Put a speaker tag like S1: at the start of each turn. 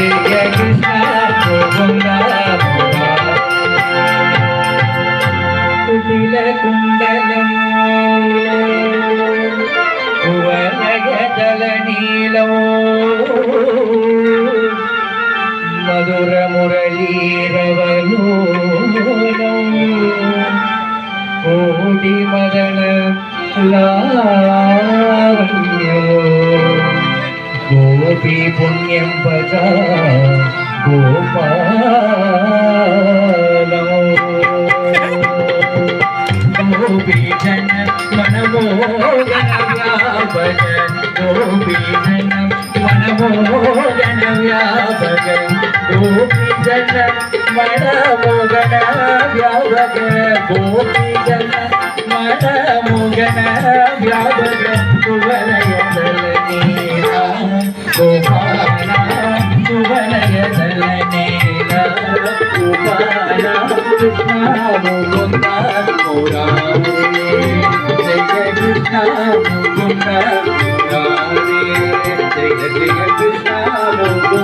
S1: జయ కృష్ణ గోవింద కుటిల కుండలం కువలగదల నీలం మధుర మురళీరవలోలం కోటి మదన లావణ్యో గోపీ పుణ్యం పదా గోపాలం గోపీ జన మనమోగన వ్యాపక గోపీ జన మనమోగన వ్యాపక గోపీ జన మనమోగన వ్యాపక గోపీ జన మనమోగన వ్యాపక కువలయదల నీలా గోపాల కువలయదల నీలా గోపాల కృష్ణ ముకుంద మురారే జయ కృష్ణ ముకుంద మురారే జయ జయ కృష్ణ ముకుంద